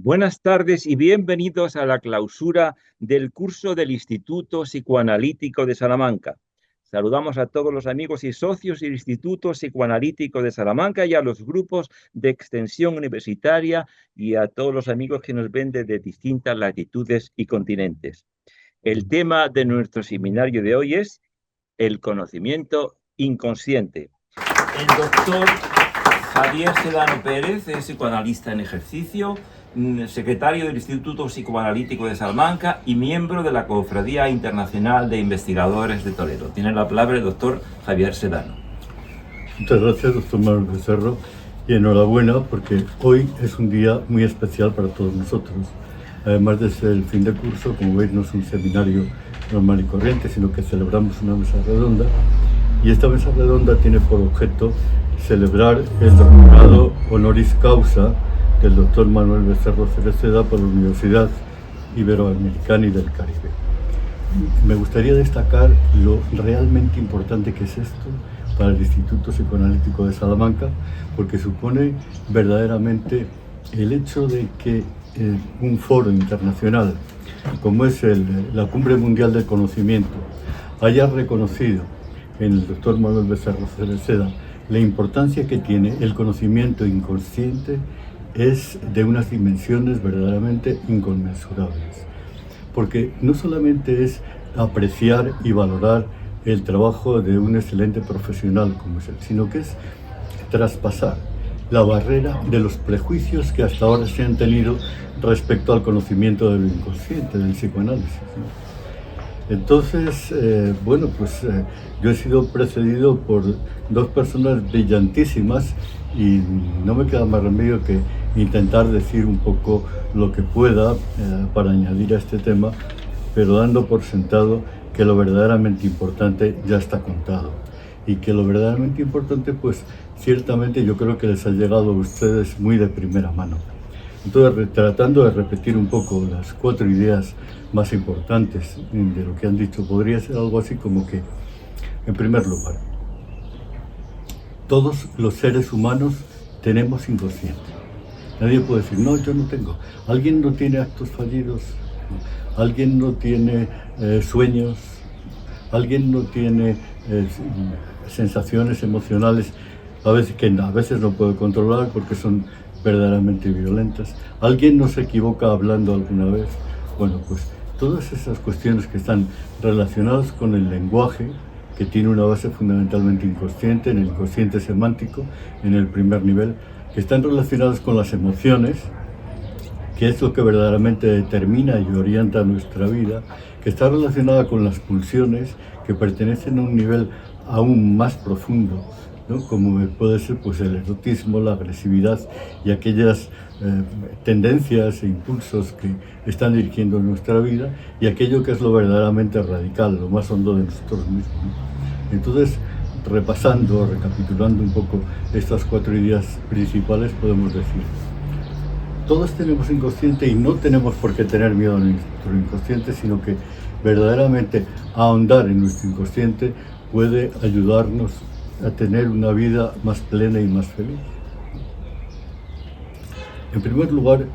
Buenas tardes y bienvenidos a la clausura del curso del Instituto Psicoanalítico de Salamanca. Saludamos a todos los amigos y socios del Instituto Psicoanalítico de Salamanca y a los grupos de extensión universitaria y a todos los amigos que nos ven desde distintas latitudes y continentes. El tema de nuestro seminario de hoy es el conocimiento inconsciente. El doctor Javier Sedano Pérez es psicoanalista en ejercicio, secretario del Instituto Psicoanalítico de Salamanca y miembro de la Cofradía Internacional de Investigadores de Toledo. Tiene la palabra el doctor Javier Sedano. Muchas gracias, doctor Manuel Becerro, y enhorabuena porque hoy es un día muy especial para todos nosotros. Además de ser el fin de curso, como veis, no es un seminario normal y corriente, sino que celebramos una mesa redonda, y esta mesa redonda tiene por objeto celebrar el doctorado honoris causa del doctor Manuel Becerro Cereceda por la Universidad Iberoamericana y del Caribe. Me gustaría destacar lo realmente importante que es esto para el Instituto Psicoanalítico de Salamanca, porque supone verdaderamente el hecho de que un foro internacional como es la Cumbre Mundial del Conocimiento haya reconocido en el doctor Manuel Becerro Cereceda la importancia que tiene el conocimiento inconsciente es de unas dimensiones verdaderamente inconmensurables, porque no solamente es apreciar y valorar el trabajo de un excelente profesional como es él, sino que es traspasar la barrera de los prejuicios que hasta ahora se han tenido respecto al conocimiento del inconsciente, del psicoanálisis, ¿no? Entonces, yo he sido precedido por dos personas brillantísimas y no me queda más remedio que intentar decir un poco lo que pueda para añadir a este tema, pero dando por sentado que lo verdaderamente importante ya está contado y que lo verdaderamente importante, pues ciertamente yo creo que les ha llegado a ustedes muy de primera mano. Entonces, tratando de repetir un poco las 4 ideas más importantes de lo que han dicho, podría ser algo así como que, en primer lugar, todos los seres humanos tenemos inconsciente. Nadie puede decir, no, yo no tengo. ¿Alguien no tiene actos fallidos? ¿Alguien no tiene sueños? ¿Alguien no tiene sensaciones emocionales a veces no puede controlar porque son verdaderamente violentas? ¿Alguien no se equivoca hablando alguna vez? Bueno, pues todas esas cuestiones que están relacionadas con el lenguaje, que tiene una base fundamentalmente inconsciente, en el inconsciente semántico, en el primer nivel, que están relacionadas con las emociones, que es lo que verdaderamente determina y orienta nuestra vida, que está relacionada con las pulsiones, que pertenecen a un nivel aún más profundo, ¿no? Como puede ser pues, el erotismo, la agresividad y aquellas tendencias e impulsos que están dirigiendo nuestra vida, y aquello que es lo verdaderamente radical, lo más hondo de nosotros mismos, ¿no? Entonces, recapitulando un poco estas 4 ideas principales, podemos decir: todos tenemos inconsciente y no tenemos por qué tener miedo a nuestro inconsciente, sino que verdaderamente ahondar en nuestro inconsciente puede ayudarnos a tener una vida más plena y más feliz. En primer lugar,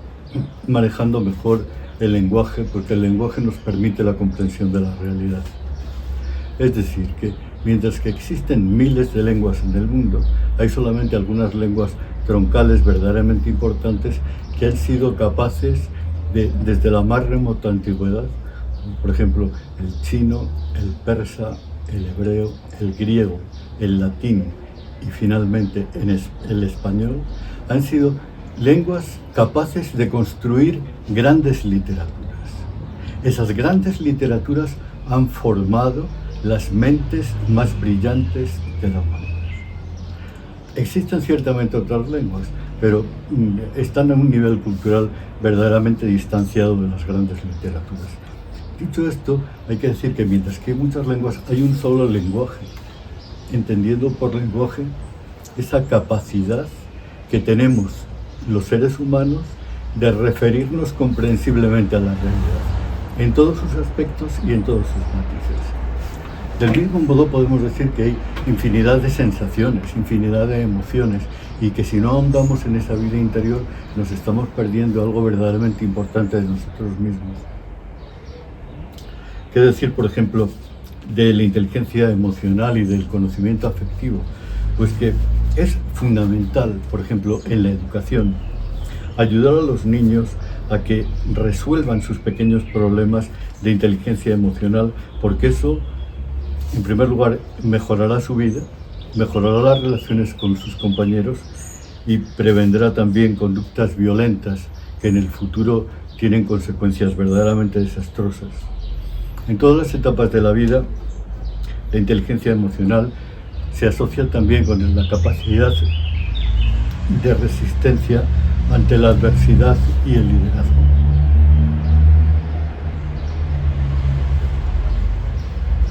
manejando mejor el lenguaje, porque el lenguaje nos permite la comprensión de la realidad. Es decir, que mientras que existen miles de lenguas en el mundo, hay solamente algunas lenguas troncales verdaderamente importantes que han sido capaces de, desde la más remota antigüedad, por ejemplo, el chino, el persa, el hebreo, el griego, el latín y finalmente el español, han sido lenguas capaces de construir grandes literaturas. Esas grandes literaturas han formado las mentes más brillantes de la humanidad. Existen ciertamente otras lenguas, pero están a un nivel cultural verdaderamente distanciado de las grandes literaturas. Dicho esto, hay que decir que mientras que hay muchas lenguas, hay un solo lenguaje, entendiendo por lenguaje esa capacidad que tenemos los seres humanos de referirnos comprensiblemente a la realidad, en todos sus aspectos y en todos sus matices. Del mismo modo podemos decir que hay infinidad de sensaciones, infinidad de emociones, y que si no ahondamos en esa vida interior nos estamos perdiendo algo verdaderamente importante de nosotros mismos. ¿Qué decir, por ejemplo, de la inteligencia emocional y del conocimiento afectivo? Pues que es fundamental, por ejemplo, en la educación, ayudar a los niños a que resuelvan sus pequeños problemas de inteligencia emocional, porque eso, en primer lugar, mejorará su vida, mejorará las relaciones con sus compañeros y prevendrá también conductas violentas que en el futuro tienen consecuencias verdaderamente desastrosas. En todas las etapas de la vida, la inteligencia emocional se asocia también con la capacidad de resistencia ante la adversidad y el liderazgo.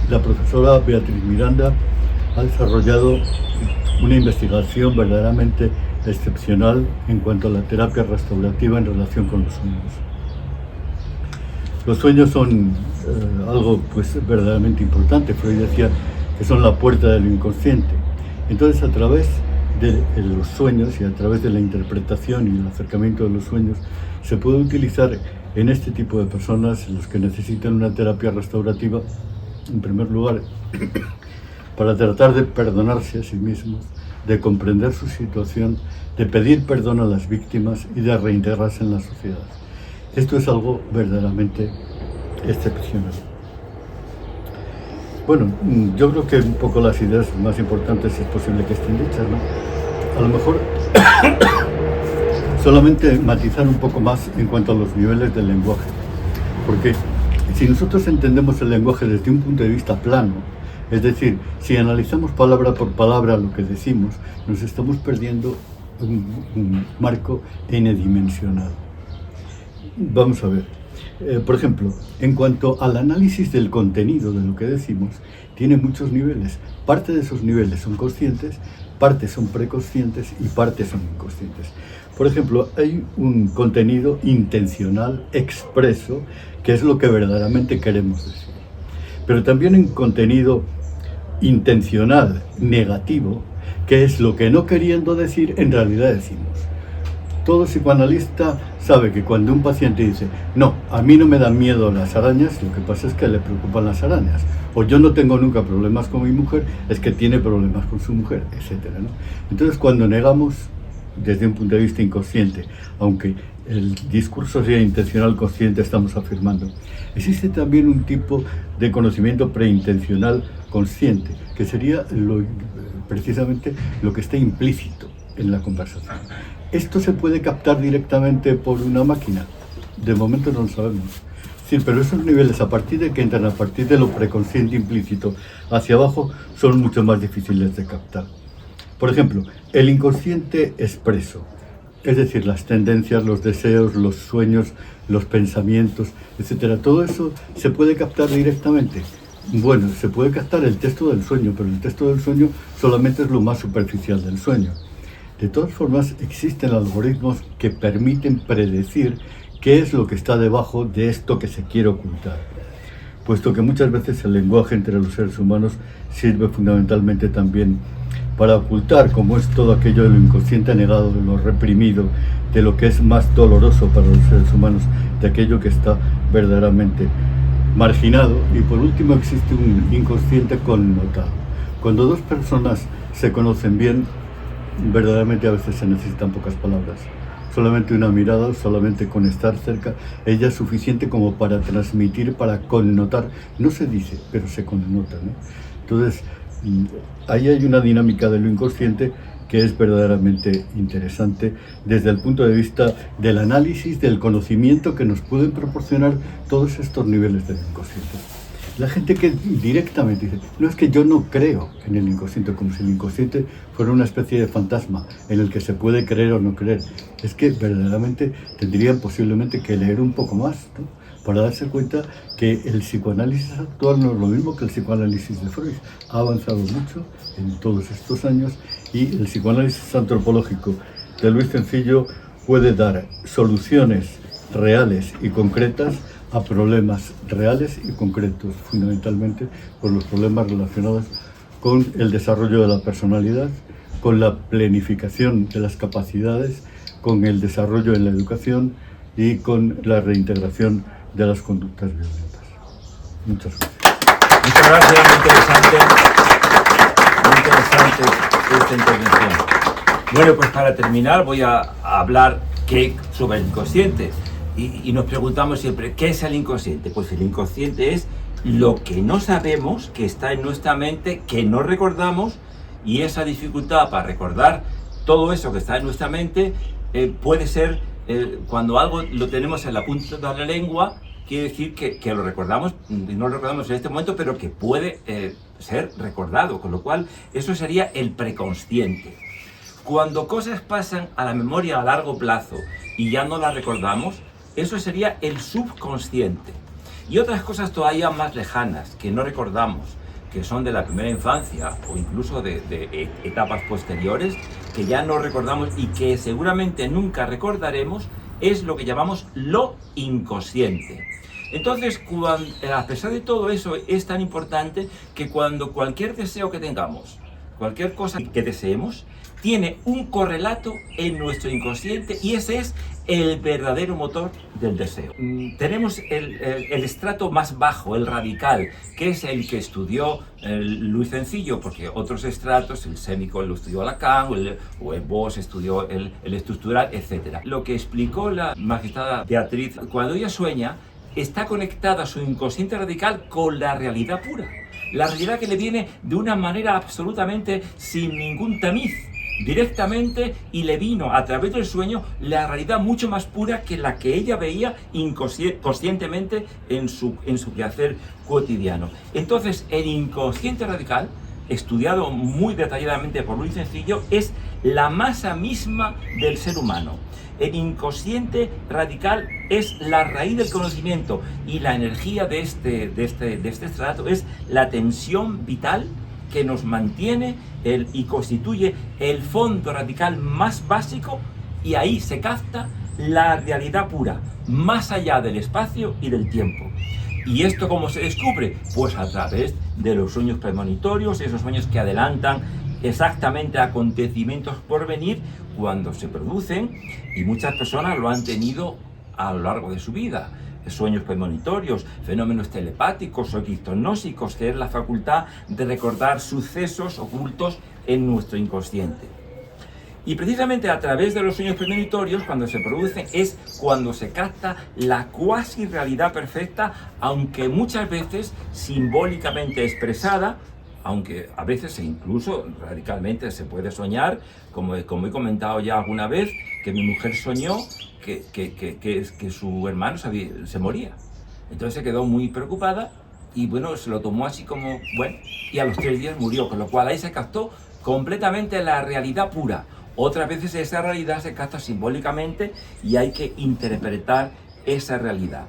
La profesora Beatriz Miranda ha desarrollado una investigación verdaderamente excepcional en cuanto a la terapia restaurativa en relación con los sueños. Los sueños son algo pues verdaderamente importante. Freud decía que son la puerta del inconsciente. Entonces, a través de los sueños y a través de la interpretación y el acercamiento de los sueños, se puede utilizar en este tipo de personas, los que necesitan una terapia restaurativa, en primer lugar, para tratar de perdonarse a sí mismos, de comprender su situación, de pedir perdón a las víctimas y de reintegrarse en la sociedad. Esto es algo verdaderamente excepcional. Bueno, yo creo que un poco las ideas más importantes es posible que estén dichas, ¿no? A lo mejor solamente matizar un poco más en cuanto a los niveles del lenguaje, porque si nosotros entendemos el lenguaje desde un punto de vista plano, es decir, si analizamos palabra por palabra lo que decimos, nos estamos perdiendo un marco n-dimensional. Vamos a ver, por ejemplo, en cuanto al análisis del contenido de lo que decimos, tiene muchos niveles. Parte de esos niveles son conscientes, partes son preconscientes y partes son inconscientes. Por ejemplo, hay un contenido intencional, expreso, que es lo que verdaderamente queremos decir. Pero también hay un contenido intencional, negativo, que es lo que no queriendo decir, en realidad decimos. Todo psicoanalista sabe que cuando un paciente dice, no, a mí no me dan miedo las arañas, lo que pasa es que le preocupan las arañas. O yo no tengo nunca problemas con mi mujer, es que tiene problemas con su mujer, etc., ¿no? Entonces, cuando negamos desde un punto de vista inconsciente, aunque el discurso sea intencional consciente, estamos afirmando, existe también un tipo de conocimiento preintencional consciente, que sería precisamente lo que está implícito en la conversación. ¿Esto se puede captar directamente por una máquina? De momento no lo sabemos. Sí, pero esos niveles, a partir de que entran, a partir de lo preconsciente implícito hacia abajo, son mucho más difíciles de captar. Por ejemplo, el inconsciente expreso, es decir, las tendencias, los deseos, los sueños, los pensamientos, etc. Todo eso se puede captar directamente. Bueno, se puede captar el texto del sueño, pero el texto del sueño solamente es lo más superficial del sueño. De todas formas, existen algoritmos que permiten predecir qué es lo que está debajo de esto que se quiere ocultar, puesto que muchas veces el lenguaje entre los seres humanos sirve fundamentalmente también para ocultar, como es todo aquello de lo inconsciente negado, de lo reprimido, de lo que es más doloroso para los seres humanos, de aquello que está verdaderamente marginado. Y por último, existe un inconsciente connotado. Cuando dos personas se conocen bien, verdaderamente a veces se necesitan pocas palabras. Solamente una mirada, solamente con estar cerca, ella es suficiente como para transmitir, para connotar. No se dice, pero se connota, ¿no? Entonces, ahí hay una dinámica de lo inconsciente que es verdaderamente interesante desde el punto de vista del análisis, del conocimiento que nos pueden proporcionar todos estos niveles del inconsciente. La gente que directamente dice, no, es que yo no creo en el inconsciente, como si el inconsciente fuera una especie de fantasma en el que se puede creer o no creer. Es que verdaderamente tendrían posiblemente que leer un poco más, ¿no?, para darse cuenta que el psicoanálisis actual no es lo mismo que el psicoanálisis de Freud. Ha avanzado mucho en todos estos años y el psicoanálisis antropológico de Luis Sencillo puede dar soluciones reales y concretas a problemas reales y concretos, fundamentalmente por los problemas relacionados con el desarrollo de la personalidad, con la planificación de las capacidades, con el desarrollo en la educación y con la reintegración de las conductas violentas. Muchas gracias. Muchas gracias, muy interesante esta intervención. Bueno, pues para terminar voy a hablar sobre el inconsciente. Y nos preguntamos siempre, ¿qué es el inconsciente? Pues el inconsciente es lo que no sabemos, que está en nuestra mente, que no recordamos, y esa dificultad para recordar todo eso que está en nuestra mente puede ser cuando algo lo tenemos en la punta de la lengua, quiere decir que lo recordamos, y no lo recordamos en este momento, pero que puede ser recordado, con lo cual eso sería el preconsciente. Cuando cosas pasan a la memoria a largo plazo y ya no las recordamos, eso sería el subconsciente. Y otras cosas todavía más lejanas que no recordamos, que son de la primera infancia o incluso de etapas posteriores, que ya no recordamos y que seguramente nunca recordaremos, es lo que llamamos lo inconsciente. Entonces, a pesar de todo eso, es tan importante que cuando cualquier deseo que tengamos, cualquier cosa que deseemos, tiene un correlato en nuestro inconsciente, y ese es el verdadero motor del deseo. Tenemos el estrato más bajo, el radical, que es el que estudió Luis Sencillo, porque otros estratos, el sémico lo estudió Lacan, o el Bosch estudió el estructural, etc. Lo que explicó la magistrada Beatriz, cuando ella sueña, está conectada a su inconsciente radical con la realidad pura. La realidad que le viene de una manera absolutamente sin ningún tamiz, directamente, y le vino a través del sueño la realidad mucho más pura que la que ella veía conscientemente en su quehacer cotidiano. Entonces, el inconsciente radical, estudiado muy detalladamente por Luis Sencillo, es la masa misma del ser humano. El inconsciente radical es la raíz del conocimiento, y la energía de este estrato es la tensión vital que nos mantiene y constituye el fondo radical más básico, y ahí se capta la realidad pura, más allá del espacio y del tiempo. ¿Y esto cómo se descubre? Pues a través de los sueños premonitorios, esos sueños que adelantan exactamente acontecimientos por venir cuando se producen, y muchas personas lo han tenido a lo largo de su vida. Sueños premonitorios, fenómenos telepáticos o quistognósicos, que es la facultad de recordar sucesos ocultos en nuestro inconsciente. Y precisamente a través de los sueños premonitorios, cuando se producen, es cuando se capta la cuasi realidad perfecta, aunque muchas veces simbólicamente expresada, aunque a veces incluso radicalmente se puede soñar, como he comentado ya alguna vez, que mi mujer soñó que su hermano se moría. Entonces se quedó muy preocupada y bueno, se lo tomó así como, bueno, y a los 3 días murió, con lo cual ahí se captó completamente la realidad pura. Otras veces esa realidad se capta simbólicamente y hay que interpretar esa realidad.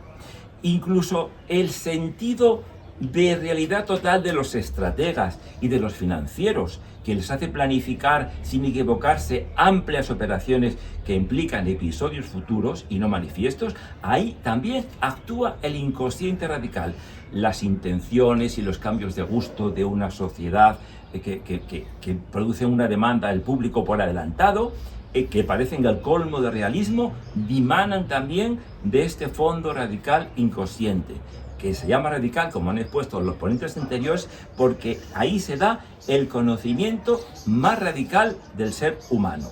Incluso el sentido de realidad total de los estrategas y de los financieros, que les hace planificar sin equivocarse amplias operaciones que implican episodios futuros y no manifiestos, ahí también actúa el inconsciente radical. Las intenciones y los cambios de gusto de una sociedad que producen una demanda del público por adelantado, que parecen el colmo de realismo, dimanan también de este fondo radical inconsciente, que se llama radical, como han expuesto los ponentes anteriores, porque ahí se da el conocimiento más radical del ser humano.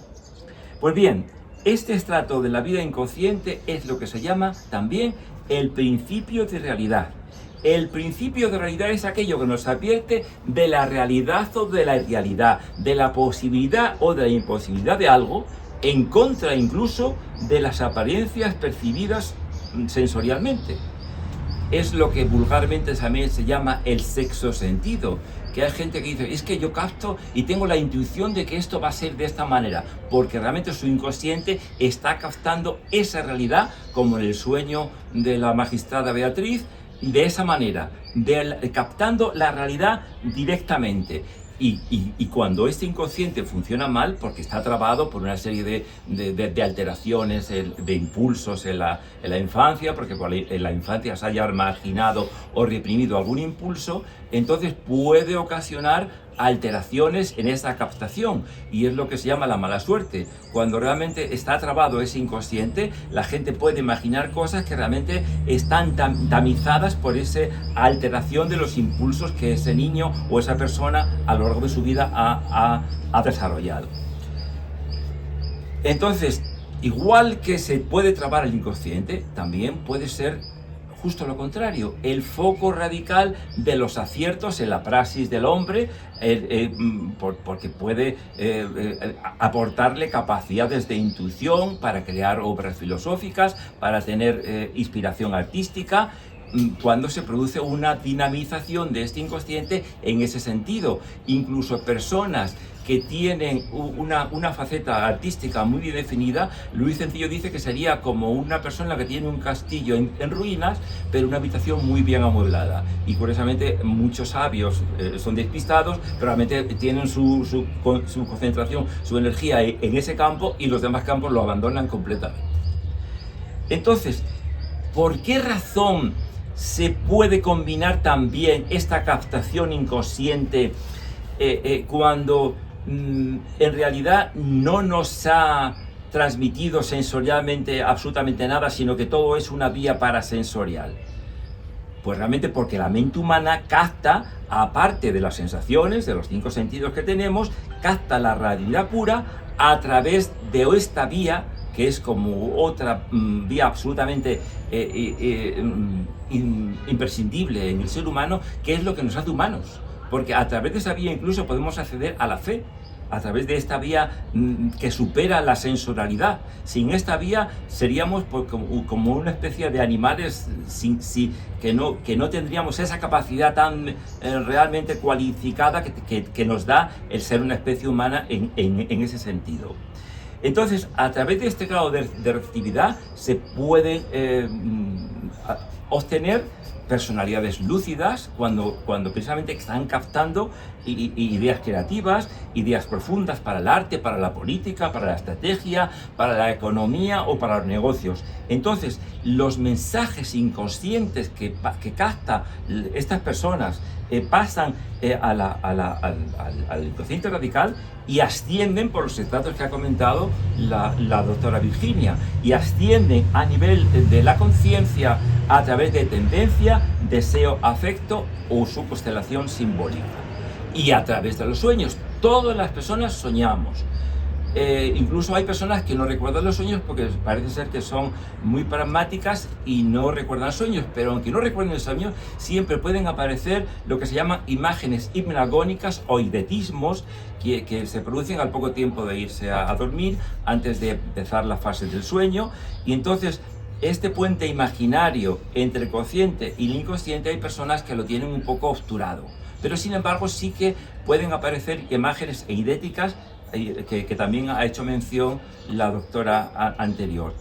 Pues bien, este estrato de la vida inconsciente es lo que se llama también el principio de realidad. El principio de realidad es aquello que nos advierte de la realidad o de la irrealidad, de la posibilidad o de la imposibilidad de algo, en contra incluso de las apariencias percibidas sensorialmente. Es lo que vulgarmente también se llama el sexto sentido, que hay gente que dice, es que yo capto y tengo la intuición de que esto va a ser de esta manera, porque realmente su inconsciente está captando esa realidad, como en el sueño de la magistrada Beatriz, de esa manera, captando la realidad directamente. Y cuando este inconsciente funciona mal, porque está trabado por una serie de alteraciones, de impulsos en la infancia, porque en la infancia se haya marginado o reprimido algún impulso, entonces puede ocasionar alteraciones en esa captación, y es lo que se llama la mala suerte. Cuando realmente está trabado ese inconsciente, la gente puede imaginar cosas que realmente están tamizadas por esa alteración de los impulsos que ese niño o esa persona a lo largo de su vida ha desarrollado. Entonces, igual que se puede trabar el inconsciente, también puede ser justo lo contrario, el foco radical de los aciertos en la praxis del hombre, porque puede aportarle capacidades de intuición para crear obras filosóficas, para tener inspiración artística, cuando se produce una dinamización de este inconsciente en ese sentido. Incluso personas que tienen una faceta artística muy bien definida, Luis Sencillo dice que sería como una persona que tiene un castillo en ruinas, pero una habitación muy bien amueblada. Y curiosamente muchos sabios son despistados, pero realmente tienen su concentración, su energía en ese campo, y los demás campos lo abandonan completamente. Entonces, ¿por qué razón se puede combinar también esta captación inconsciente cuando en realidad no nos ha transmitido sensorialmente absolutamente nada, sino que todo es una vía parasensorial? Pues realmente porque la mente humana capta, aparte de las sensaciones, de los 5 sentidos que tenemos, capta la realidad pura a través de esta vía, que es como otra vía absolutamente imprescindible en el ser humano, que es lo que nos hace humanos. Porque a través de esa vía incluso podemos acceder a la fe, a través de esta vía que supera la sensorialidad. Sin esta vía seríamos pues, como una especie de animales que no tendríamos esa capacidad tan realmente cualificada que nos da el ser una especie humana en ese sentido. Entonces, a través de este grado de receptividad se pueden obtener personalidades lúcidas cuando precisamente están captando ideas creativas, ideas profundas para el arte, para la política, para la estrategia, para la economía o para los negocios. Entonces, los mensajes inconscientes que captan estas personas pasan al inconsciente radical y ascienden por los estratos que ha comentado la doctora Virginia, y ascienden a nivel de la conciencia a través de tendencia, deseo, afecto o su constelación simbólica. Y a través de los sueños, todas las personas soñamos. Incluso hay personas que no recuerdan los sueños porque parece ser que son muy pragmáticas y no recuerdan sueños, pero aunque no recuerden el sueño, siempre pueden aparecer lo que se llaman imágenes hipnagónicas o eidetismos que se producen al poco tiempo de irse a dormir, antes de empezar la fase del sueño. Y entonces este puente imaginario entre el consciente y el inconsciente hay personas que lo tienen un poco obturado, pero sin embargo sí que pueden aparecer imágenes eidéticas que también ha hecho mención la doctora anterior.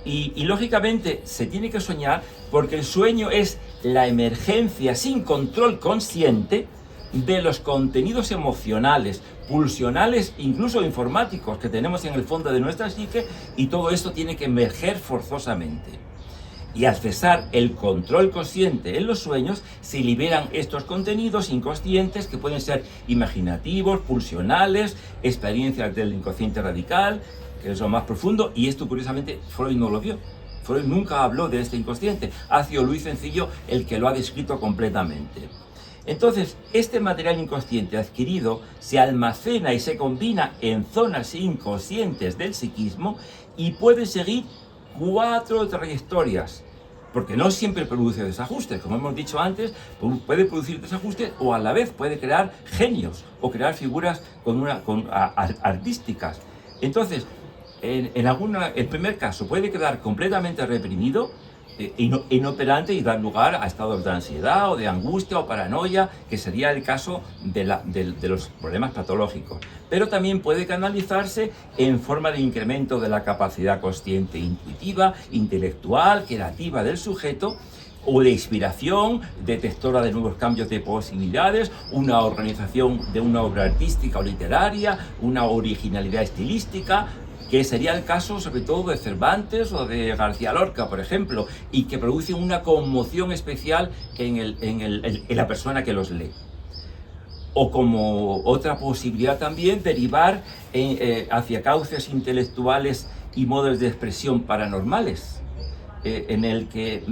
Y lógicamente se tiene que soñar porque el sueño es la emergencia sin control consciente de los contenidos emocionales, pulsionales, incluso informáticos que tenemos en el fondo de nuestra psique, y todo esto tiene que emerger forzosamente. Y al cesar el control consciente en los sueños, se liberan estos contenidos inconscientes que pueden ser imaginativos, pulsionales, experiencias del inconsciente radical, que es lo más profundo, y esto curiosamente Freud no lo vio. Freud nunca habló de este inconsciente, ha sido Luis Sencillo el que lo ha descrito completamente. Entonces, este material inconsciente adquirido se almacena y se combina en zonas inconscientes del psiquismo y puede seguir 4 trayectorias, porque no siempre produce desajustes. Como hemos dicho antes, puede producir desajustes o a la vez puede crear genios o crear figuras artísticas. Entonces, el primer caso puede quedar completamente reprimido, inoperante, y dar lugar a estados de ansiedad o de angustia o paranoia, que sería el caso de los problemas patológicos. Pero también puede canalizarse en forma de incremento de la capacidad consciente, intuitiva, intelectual, creativa del sujeto, o de inspiración, detectora de nuevos cambios de posibilidades, una organización de una obra artística o literaria, una originalidad estilística, que sería el caso sobre todo de Cervantes o de García Lorca, por ejemplo, y que producen una conmoción especial en la persona que los lee. O como otra posibilidad también, derivar hacia cauces intelectuales y modos de expresión paranormales, en el que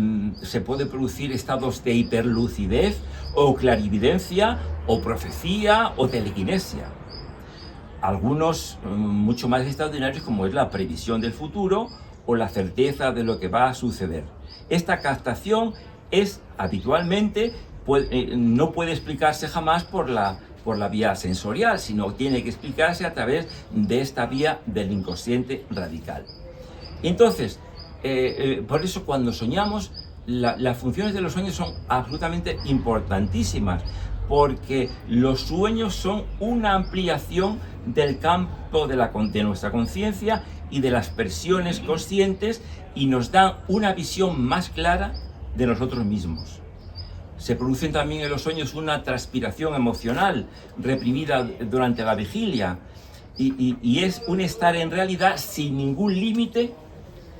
se puede producir estados de hiperlucidez, o clarividencia, o profecía, o telequinesia. Algunos mucho más extraordinarios, como es la previsión del futuro o la certeza de lo que va a suceder. Esta captación es habitualmente, no puede explicarse jamás por la vía sensorial, sino tiene que explicarse a través de esta vía del inconsciente radical. Entonces, por eso cuando soñamos, las funciones de los sueños son absolutamente importantísimas, porque los sueños son una ampliación del campo de nuestra conciencia y de las presiones conscientes, y nos dan una visión más clara de nosotros mismos. Se produce también en los sueños una transpiración emocional reprimida durante la vigilia, y es un estar en realidad sin ningún límite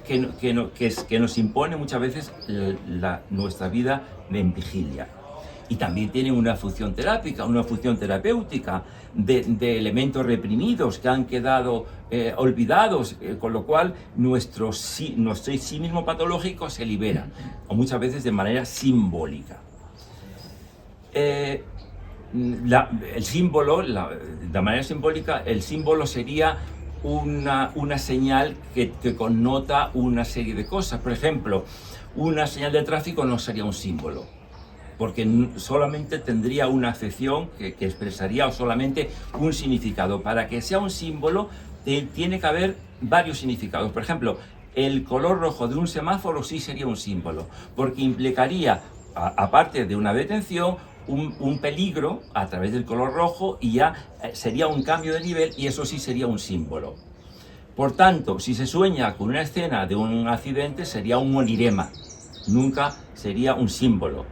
que nos impone muchas veces nuestra vida en vigilia. Y también tiene una función terápica, una función terapéutica de elementos reprimidos que han quedado olvidados, con lo cual nuestro sí mismo patológico se libera, o muchas veces de manera simbólica. El símbolo, de manera simbólica, el símbolo sería una señal que connota una serie de cosas. Por ejemplo, una señal de tráfico no sería un símbolo, porque solamente tendría una acepción que expresaría solamente un significado. Para que sea un símbolo, tiene que haber varios significados. Por ejemplo, el color rojo de un semáforo sí sería un símbolo, porque implicaría, aparte de una detención, un peligro a través del color rojo, y ya sería un cambio de nivel, y eso sí sería un símbolo. Por tanto, si se sueña con una escena de un accidente, sería un onirema, nunca sería un símbolo.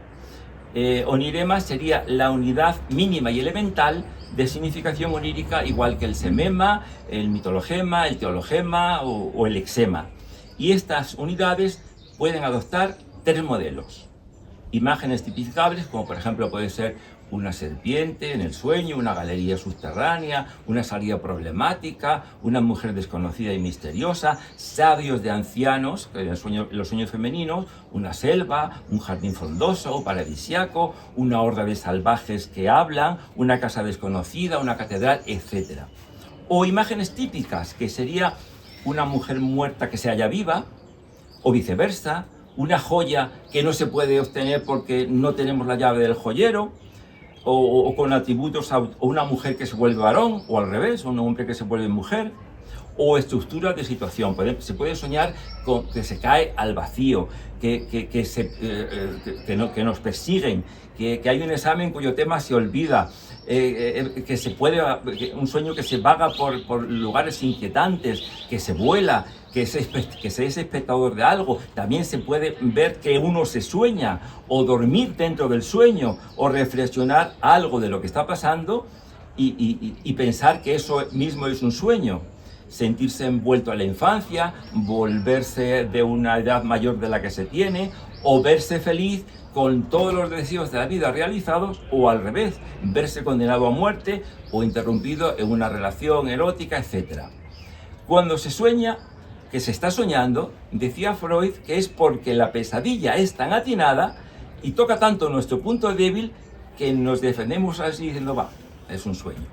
Onirema sería la unidad mínima y elemental de significación onírica, igual que el semema, el mitologema, el teologema o el exema. Y estas unidades pueden adoptar tres modelos. Imágenes tipificables, como por ejemplo puede ser una serpiente en el sueño, una galería subterránea, una salida problemática, una mujer desconocida y misteriosa, sabios de ancianos, en los sueños femeninos, una selva, un jardín frondoso, paradisiaco, una horda de salvajes que hablan, una casa desconocida, una catedral, etc. O imágenes típicas, que sería una mujer muerta que se halla viva, o viceversa, una joya que no se puede obtener porque no tenemos la llave del joyero, o con atributos, o una mujer que se vuelve varón, o al revés, un hombre que se vuelve mujer, o estructuras de situación. Se puede soñar con que se cae al vacío, que nos persiguen, que hay un examen cuyo tema se olvida, un sueño que se vaga por lugares inquietantes, que se vuela, que se es espectador de algo. También se puede ver que uno se sueña, o dormir dentro del sueño, o reflexionar algo de lo que está pasando y pensar que eso mismo es un sueño. Sentirse envuelto a la infancia, volverse de una edad mayor de la que se tiene, o verse feliz con todos los deseos de la vida realizados, o al revés, verse condenado a muerte o interrumpido en una relación erótica, etc. Cuando se sueña que se está soñando, decía Freud que es porque la pesadilla es tan atinada y toca tanto nuestro punto débil que nos defendemos así diciendo, va, es un sueño.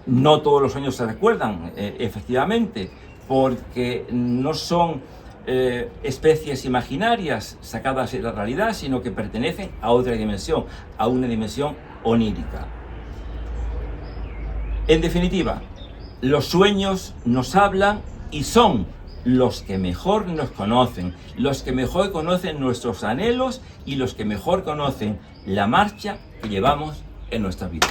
No todos los sueños se recuerdan, efectivamente, porque no son especies imaginarias sacadas de la realidad, sino que pertenecen a otra dimensión, a una dimensión onírica. En definitiva, los sueños nos hablan y son los que mejor nos conocen, los que mejor conocen nuestros anhelos y los que mejor conocen la marcha que llevamos en nuestra vida.